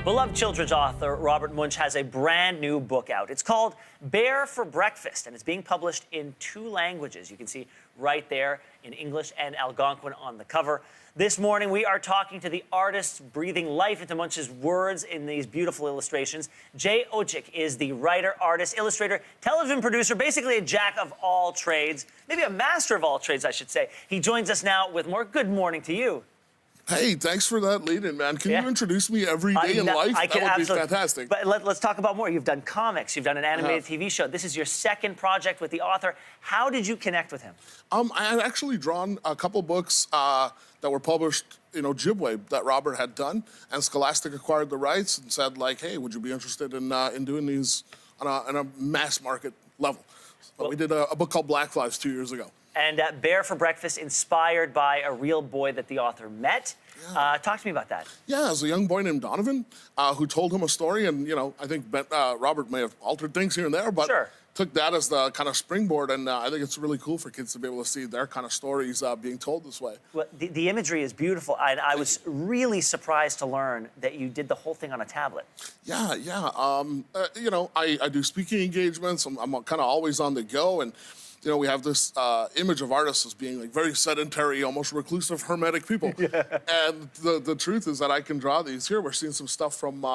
Beloved children's author Robert Munsch has a brand new book out. It's called Bear for Breakfast, and it's being published in 2 languages. You can see right there in English and Algonquin on the cover. This morning, we are talking to the artist breathing life into Munsch's words in these beautiful illustrations. Jay Odjick is the writer, artist, illustrator, television producer, basically a jack of all trades, maybe a master of all trades, I should say. He joins us now with more. Good morning to you. Hey, thanks for that lead-in, man. Can you introduce me every day in life? That would be fantastic. But let's talk about more. You've done comics. You've done an animated TV show. This is your second project with the author. How did you connect with him? I had actually drawn a couple books that were published, Jibway, that Robert had done, and Scholastic acquired the rights and said, like, hey, would you be interested in doing these on a mass market level? So we did a book called Black Flies 2 years ago. And Bear for Breakfast, inspired by a real boy that the author met. Yeah. Talk to me about that. Yeah, as a young boy named Donovan, who told him a story, and, I think Robert may have altered things here and there, but took that as the kind of springboard, and I think it's really cool for kids to be able to see their kind of stories being told this way. Well, the imagery is beautiful. I was really surprised to learn that you did the whole thing on a tablet. Yeah. I do speaking engagements. I'm kind of always on the go, and we have this image of artists as being like very sedentary, almost reclusive, hermetic people. Yeah. And the truth is that I can draw these. Here we're seeing some stuff from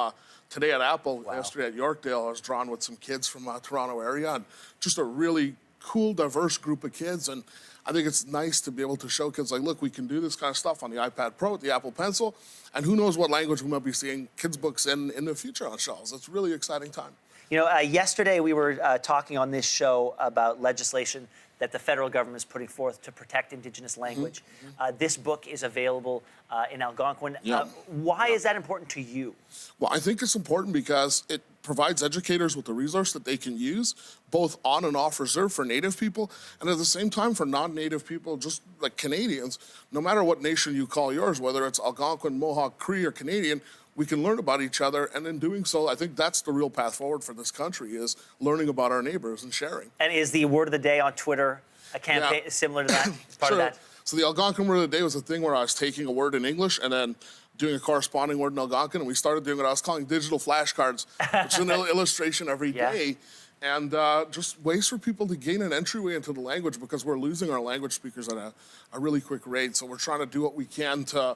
today at Apple, yesterday at Yorkdale. I was drawn with some kids from Toronto area, and just a really cool, diverse group of kids. And I think it's nice to be able to show kids, like, look, we can do this kind of stuff on the iPad Pro, the Apple Pencil, and who knows what language we might be seeing kids' books in the future on shelves. It's a really exciting time. Yesterday we were talking on this show about legislation that the federal government is putting forth to protect Indigenous language. This book is available in Algonquin. Why is that important to you? Well, I think it's important because it provides educators with a resource that they can use, both on and off reserve for Native people, and at the same time for non-Native people, just like Canadians. No matter what nation you call yours, whether it's Algonquin, Mohawk, Cree, or Canadian, we can learn about each other, and in doing so, I think that's the real path forward for this country, is learning about our neighbors and sharing. And is the word of the day on Twitter a campaign similar to that? Part of that? So the Algonquin word of the day was a thing where I was taking a word in English and then doing a corresponding word in Algonquin, and we started doing what I was calling digital flashcards, which is an illustration every day. And just ways for people to gain an entryway into the language, because we're losing our language speakers at a really quick rate. So we're trying to do what we can to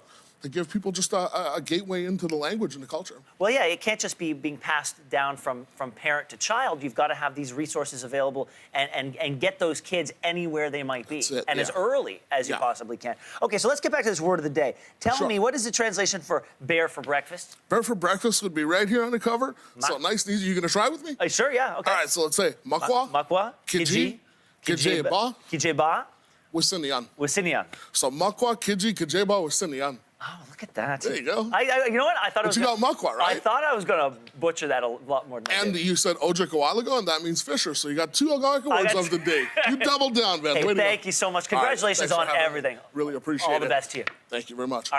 give people just a gateway into the language and the culture. Well, yeah, it can't just be being passed down from parent to child. You've got to have these resources available and get those kids anywhere they might be. As early as you possibly can. Okay, so let's get back to this word of the day. Tell me, what is the translation for Bear for Breakfast? Bear for Breakfast would be right here on the cover. So nice and easy. You gonna try with me? Sure, yeah, okay. All right, so let's say Makwa, Makwa, Kiji, Kijeba, Kijeba, Wisinian. Wisinian. So Makwa, Kiji, Kijeba, Wisinian. Oh, look at that. There you go. You know what? I thought but you got Makwa, right? I thought I was going to butcher that a lot more than I did. You said Odjick a while ago, and that means Fisher. So you got 2 Algonquin words of the day. You doubled down, man. Hey, thank you so much. Congratulations on everything. Really appreciate it. All the best to you. Thank you very much.